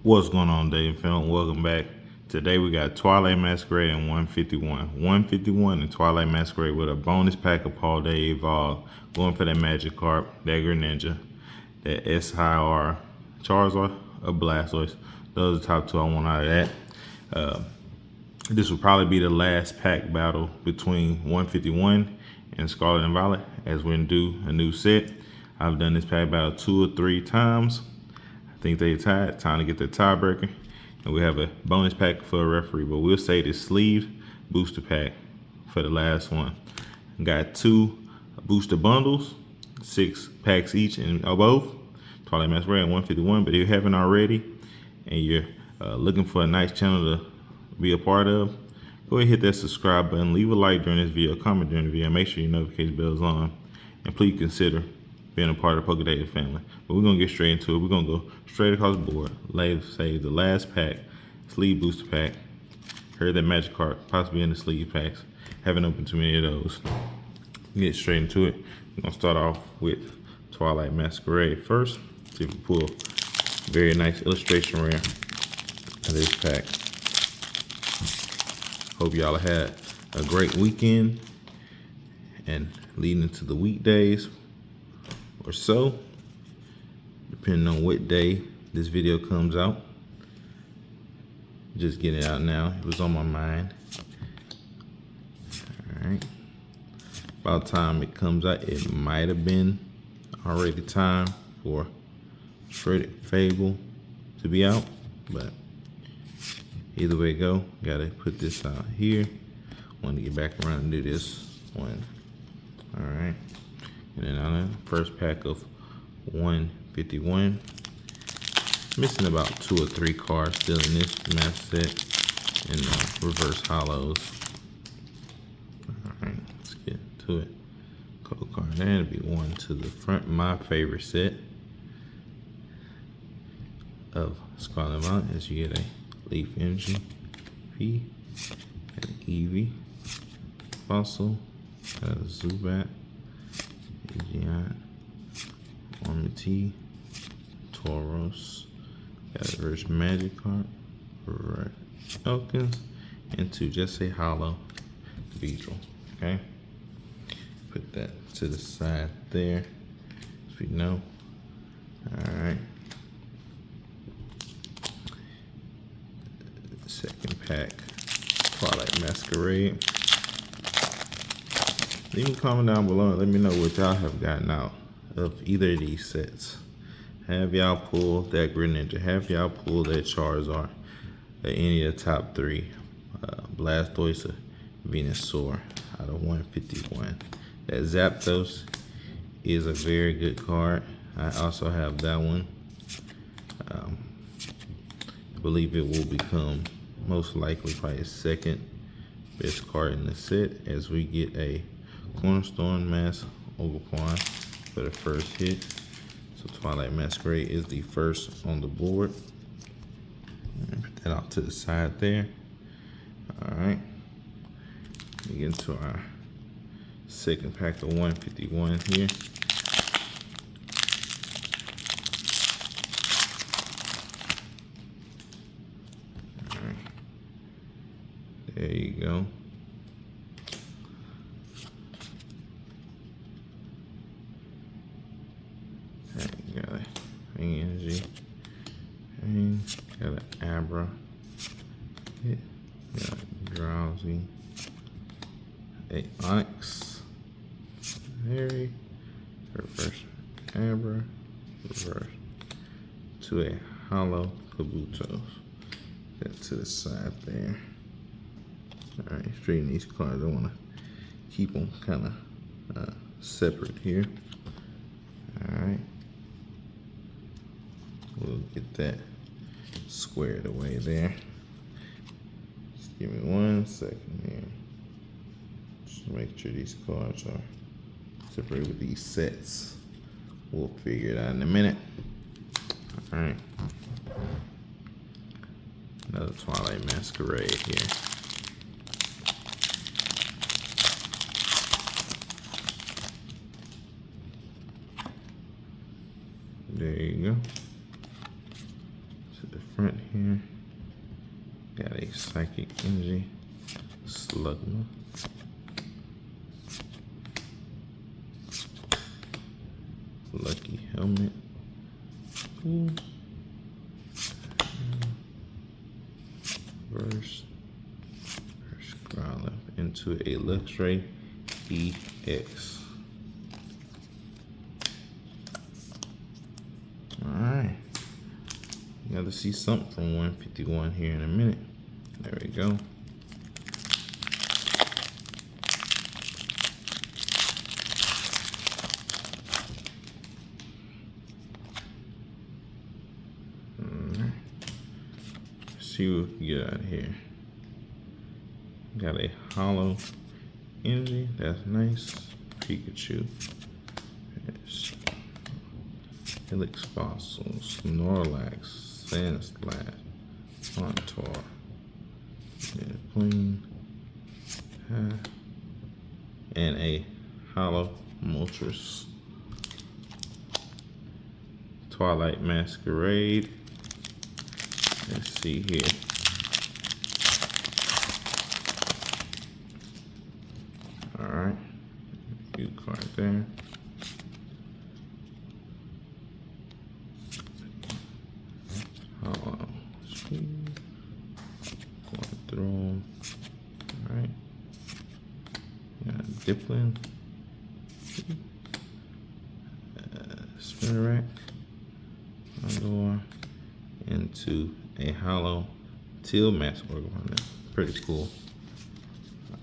What's going on, Dave Film? Welcome back. Today we got Twilight Masquerade and 151. 151 and Twilight Masquerade with a bonus pack of Paldea Evolve. Going for that Magikarp, that Greninja, that SIR, Charizard, or Blastoise. Those are the top two I want out of that. This will probably be the last pack battle between 151 and Scarlet and Violet as we do a new set. I've done this pack battle 2 or 3 times. I think they tied. Time to get the tiebreaker. And we have a bonus pack for a referee, but we'll say the sleeve booster pack for the last one. Got 2 booster bundles, 6 packs each in both. Twilight Masquerade and 151. But if you haven't already and you're looking for a nice channel to be a part of, go ahead and hit that subscribe button, leave a like during this video, comment during the video, make sure your notification bell is on, and please consider being a part of the Pokémon family. But we're gonna get straight into it. We're gonna go straight across the board. Save the last pack, sleeve booster pack. Heard that Magikarp possibly in the sleeve packs. Haven't opened too many of those. Get straight into it. We're gonna start off with Twilight Masquerade first. See if we pull a very nice illustration rare of this pack. Hope y'all had a great weekend and leading into the weekdays or so, depending on what day this video comes out. Just getting it out now. It was on my mind. Alright. About time it comes out. It might have been already time for Shredded Fable to be out, but either way it go, gotta put this out here. Want to get back around and do this one. Alright. And then on the first pack of 151. Missing about 2 or 3 cards still in this map set in reverse hollows. Alright, let's get to it. Code card there, it'll be 1 to the front. My favorite set of Scarlet and Violet is you get a Leaf Energy, P, an Eevee, Fossil, got a Zubat, Giant, Ormity, Tauros, got a reverse Magikarp, right, Elkins, and 2 just a hollow Beedrill. Okay, put that to the side there, as we know. All right. Second pack, Twilight Masquerade. Leave me a comment down below and let me know what y'all have gotten out of either of these sets. Have y'all pulled that Greninja? Have y'all pulled that Charizard? Or any of the top 3? Blastoise or Venusaur out of 151. That Zapdos is a very good card. I also have that one. I believe it will become most likely probably a second best card in the set as we get a Cornerstone Mass Ogerpon for the first hit. So Twilight Masquerade is the first on the board. Put that out to the side there. Alright. We get into our second pack of 151 here. Alright. There you go. Got a Ring Energy, and got an Abra, got a Drowsy, a Onyx, Harry, reverse Abra, reverse to a hollow Kabuto's. That to the side there. Alright, straighten these cards. I want to keep them kind of separate here. Alright. We'll get that squared away there. Just give me 1 second here. Just make sure these cards are separated with these sets. We'll figure it out in a minute. Alright. Another Twilight Masquerade here. There you go. front here. Got a Psychic Energy, Slugma, Lucky Helmet, Reverse Growlithe into a Luxray EX. Alright. You got to see something from 151 here in a minute. There we go. See what we can get out of here. Got a Hollow Energy, that's nice. Pikachu. There's Helix Fossils, Snorlax, Sandslash, Hauntor, Queen, and a Hollow Moltres. Twilight Masquerade. Let's see here. Alright. Few cards there. Hollow. Going through them. Alright. Got Dipplin. Spinarak. Pandora. Into a Hollow Teal Max Organ. Pretty cool.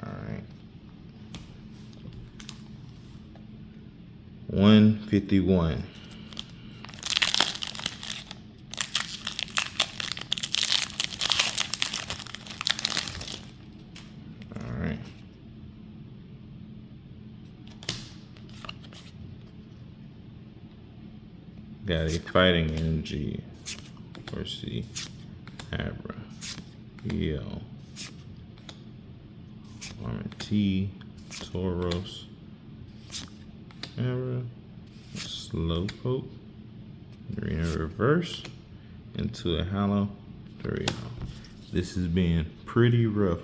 Alright. 151. Alright. Got a Fighting Energy. Horsey, Abra, Yell, T, Tauros, Abra, Slowpoke, Arena Reverse, into a Hollow Dorito. This is being pretty rough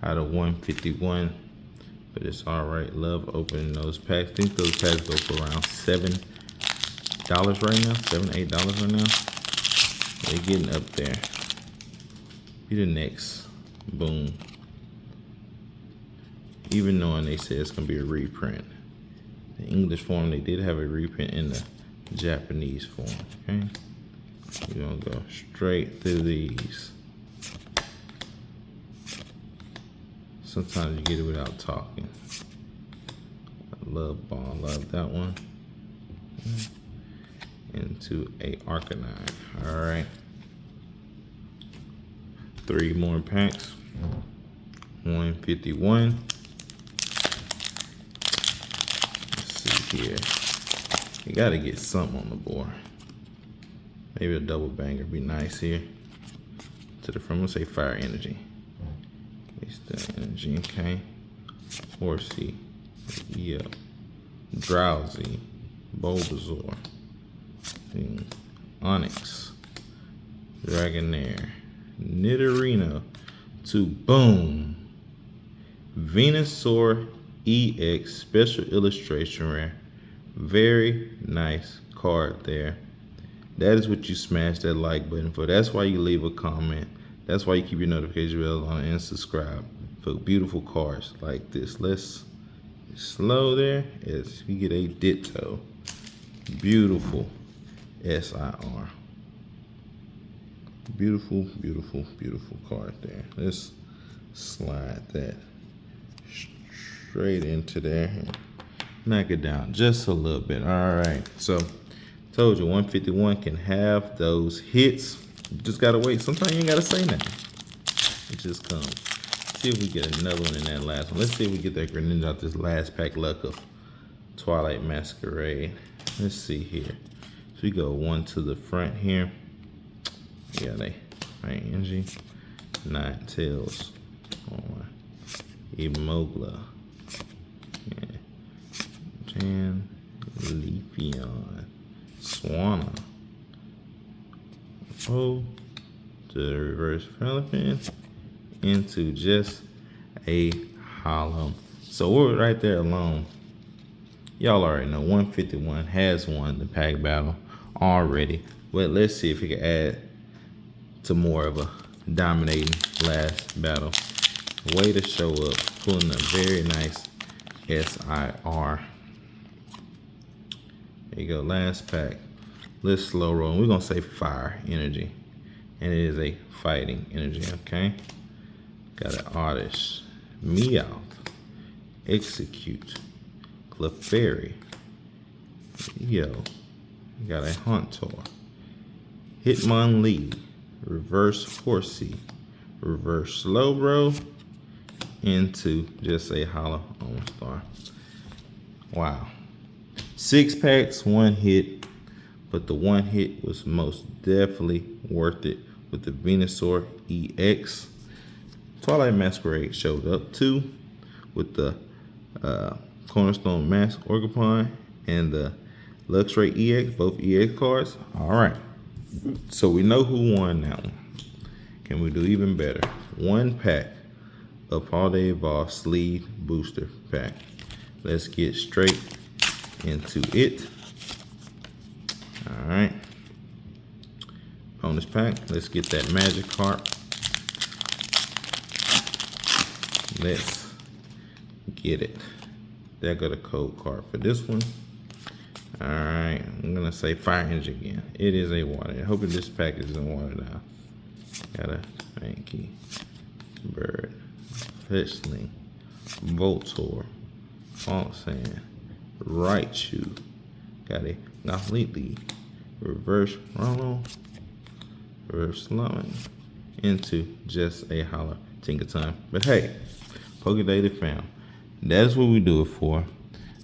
out of 151, but it's alright. Love opening those packs. I think those packs go for around $7 right now, $7, $8 right now. They're getting up there. Be the next. Boom. Even knowing they said it's gonna be a reprint. The English form, they did have a reprint in the Japanese form. Okay. We're gonna go straight through these. Sometimes you get it without talking. Love Ball, love that one. Into a Arcanine. Alright. 3 more packs. 151. Let's see here. You gotta get something on the board. Maybe a double banger be nice here. To the front, we'll say Fire Energy. It's the Energy, okay. Horsey. Yeah. Drowsy. Bulbasaur. Onyx, Dragonair, Nidorino, to boom, Venusaur EX Special Illustration Rare. Very nice card there. That is what you smash that like button for. That's why you leave a comment. That's why you keep your notification bell on and subscribe for beautiful cards like this. Let's slow there as we get a Ditto. Beautiful. SIR. Beautiful, beautiful, beautiful card there. Let's slide that straight into there and knock it down just a little bit. All right, so told you 151 can have those hits. You just gotta wait. Sometimes you ain't gotta say nothing. It just comes. See if we get another one in that last one. Let's see if we get that Greninja out this last pack luck of Twilight Masquerade. Let's see here. So we go 1 to the front here. We got a Energy, Ninetales, Emogla, Jan, Leafeon, Swanna, to the reverse Philippine into just a hollow. So we're right there alone. Y'all already know 151 has won the pack battle already. But let's see if we can add to more of a dominating last battle. Way to show up, pulling a very nice SIR. There you go, last pack. Let's slow roll. We're gonna say fire energy. And it is a fighting energy, okay? Got an artist. Meowth. Execute. Clefairy. Yo. Got a Hauntor. Hitmonlee. Reverse Horsey. Reverse Slowbro. Into just a hollow star. Wow. 6 packs, 1 hit. But the 1 hit was most definitely worth it with the Venusaur EX. Twilight Masquerade showed up too with the Cornerstone Mask Orgapon and the Luxray EX, both EX cards. All right, so we know who won that one. Can we do even better? 1 pack of Paldea Evolve Sleeve Booster Pack. Let's get straight into it. All right, bonus pack. Let's get that Magikarp. Let's get it. There go the code card for this one. All right, I'm gonna say Fire Energy again. It is a water. I hope this pack isn't watered out. Got a Mankey, Bird, Fletchling, Voltorb, Sand, Raichu. Got a completely reverse Ronald, reverse Slumming into just a hollow Tinker Time. But hey, Pokédata fam, that's what we do it for.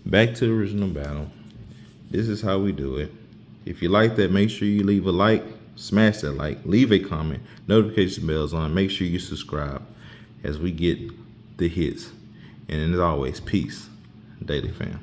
Back to the original battle. This is how we do it. If you like that, make sure you leave a like, smash that like, leave a comment, notification bells on, make sure you subscribe as we get the hits. And as always, peace, Daily fam.